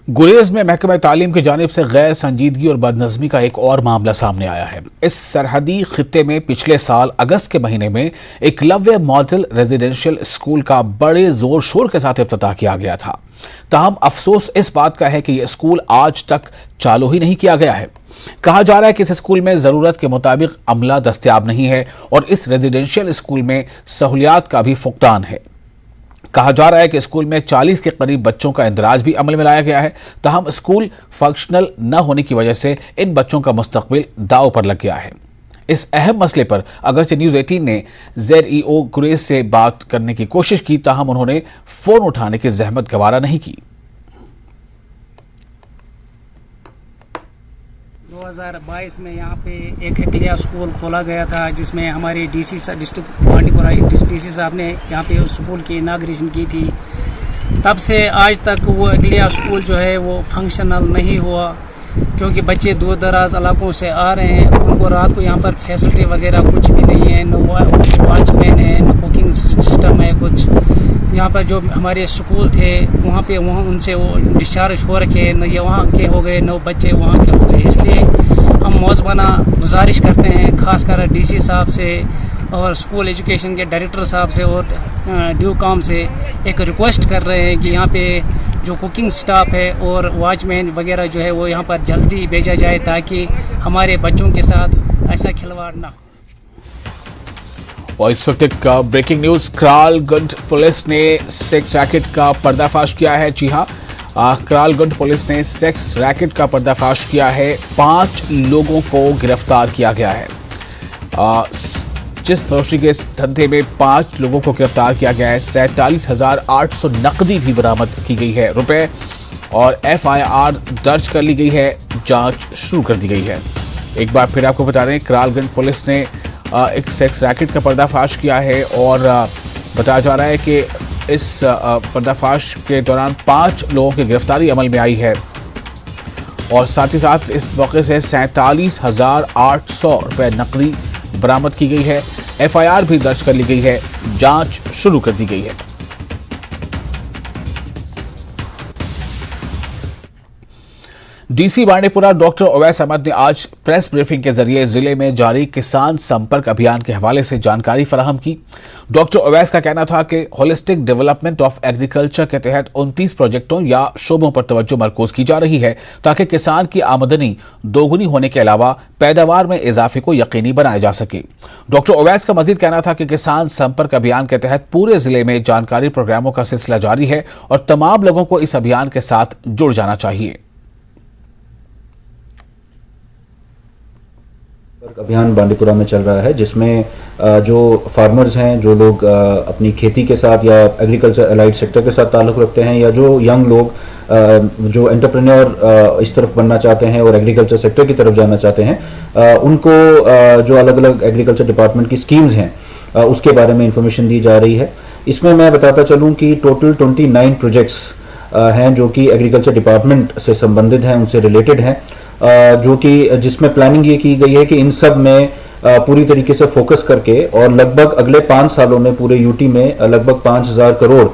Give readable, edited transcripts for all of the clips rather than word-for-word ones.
गुरेज में महकमा तालीम की जानिब से गैर संजीदगी और बदनज़मी का एक और मामला सामने आया है। इस सरहदी खित्ते में पिछले साल अगस्त के महीने में एकलव्य मॉडल रेजिडेंशियल स्कूल का बड़े जोर शोर के साथ इफ्तिताह किया गया था। ताहम अफसोस इस बात का है कि यह स्कूल आज तक चालू ही नहीं किया गया है। कहा जा रहा है कि इस स्कूल में जरूरत के मुताबिक अमला दस्तयाब नहीं है और इस रेजिडेंशियल स्कूल में सहूलियात का भी फुकदान है। कहा जा रहा है कि स्कूल में 40 के करीब बच्चों का इंदराज भी अमल में लाया गया है। ताहम स्कूल फंक्शनल न होने की वजह से इन बच्चों का मुस्तकबिल दांव पर लग गया है। इस अहम मसले पर अगरचे न्यूज़ 18 ने ZEO गुरेज से बात करने की कोशिश की, ताहम उन्होंने फोन उठाने की जहमत गवारा नहीं की। 2022 में यहाँ पे एक अकलिया स्कूल खोला गया था, जिसमें हमारे डीसी डिस्ट्रिक्ट बांडीपुरा डीसी साहब ने यहाँ पे उस स्कूल की इनाग्रेशन की थी। तब से आज तक वो अकलिया स्कूल जो है वो फंक्शनल नहीं हुआ, क्योंकि बच्चे दूर दराज इलाकों से आ रहे हैं। उनको रात को यहाँ पर फैसिलिटी वगैरह कुछ भी नहीं है, न वॉचमैन है, न कुकिंग सिस्टम है कुछ। यहाँ पर जो हमारे स्कूल थे वहाँ उनसे वो डिस्चार्ज हो रखे, न ये वहाँ के हो गए, न बच्चे वहाँ के हो गए। इसलिए हम मौजबाना गुजारिश करते हैं खासकर डीसी साहब से और स्कूल एजुकेशन के डायरेक्टर साहब से और ड्यू काम से एक रिक्वेस्ट कर रहे हैं कि यहाँ पे जो कुकिंग स्टाफ है और वॉचमैन वगैरह जो है वो यहाँ पर जल्दी भेजा जाए, ताकि हमारे बच्चों के साथ ऐसा खिलवाड़ ना। और इस वक्त एक ब्रेकिंग न्यूज, करालगंज पुलिस ने सेक्स रैकेट का पर्दाफाश किया है। जी हाँ, करालगंज पुलिस ने सेक्स रैकेट का पर्दाफाश किया है। 5 लोगों को गिरफ्तार किया गया है। जिस रोशनी के इस धंधे में 5 लोगों को गिरफ्तार किया गया है। 47,800 नकदी भी बरामद की गई है रुपए, और FIR दर्ज कर ली गई है। जांच शुरू कर दी गई है। एक बार फिर आपको बता दें, करालगंज पुलिस ने एक सेक्स रैकेट का पर्दाफाश किया है और बताया जा रहा है कि इस पर्दाफाश के दौरान 5 लोगों की गिरफ्तारी अमल में आई है और साथ ही साथ इस मौके से 47,800 रुपये नकदी बरामद की गई है। FIR भी दर्ज कर ली गई है। जांच शुरू कर दी गई है। डीसी बांडीपुरा डॉक्टर ओवैस अहमद ने आज प्रेस ब्रीफिंग के जरिए जिले में जारी किसान संपर्क अभियान के हवाले से जानकारी फराहम की। डॉक्टर ओवैस का कहना था कि होलिस्टिक डेवलपमेंट ऑफ एग्रीकल्चर के तहत 29 प्रोजेक्टों या शोबों पर तवज्जो मरकूज की जा रही है, ताकि किसान की आमदनी दोगुनी होने के अलावा पैदावार में इजाफे को यकीनी बनाया जा सके। डॉक्टर ओवैस का मजीद कहना था कि किसान संपर्क अभियान के तहत पूरे जिले में जानकारी प्रोग्रामों का सिलसिला जारी है और तमाम लोगों को इस अभियान के साथ जुड़ जाना चाहिए। अभियान बांडीपुरा में चल रहा है, जिसमें जो फार्मर्स हैं, जो लोग अपनी खेती के साथ या एग्रीकल्चर अलाइड सेक्टर के साथ ताल्लुक़ रखते हैं, या जो यंग लोग जो एंटरप्रेन्योर इस तरफ बनना चाहते हैं और एग्रीकल्चर सेक्टर की तरफ जाना चाहते हैं, उनको जो अलग अलग एग्रीकल्चर डिपार्टमेंट की स्कीम्स हैं उसके बारे में इंफॉर्मेशन दी जा रही है। इसमें मैं बताता चलूँ कि टोटल 29 प्रोजेक्ट्स हैं जो कि एग्रीकल्चर डिपार्टमेंट से संबंधित हैं, उनसे रिलेटेड हैं, जो कि जिसमें प्लानिंग ये की गई है कि इन सब में पूरी तरीके से फोकस करके और लगभग अगले 5 सालों में पूरे यूटी में लगभग 5,000 करोड़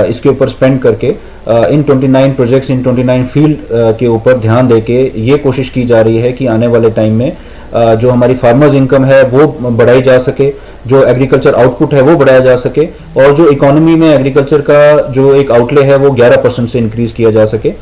इसके ऊपर स्पेंड करके इन 29 प्रोजेक्ट्स, इन 29 फील्ड के ऊपर ध्यान देके ये कोशिश की जा रही है कि आने वाले टाइम में जो हमारी फार्मर्स इनकम है वो बढ़ाई जा सके, जो एग्रीकल्चर आउटपुट है वो बढ़ाया जा सके, और जो इकोनॉमी में एग्रीकल्चर का जो एक आउटले है वो 11% से इंक्रीज किया जा सके।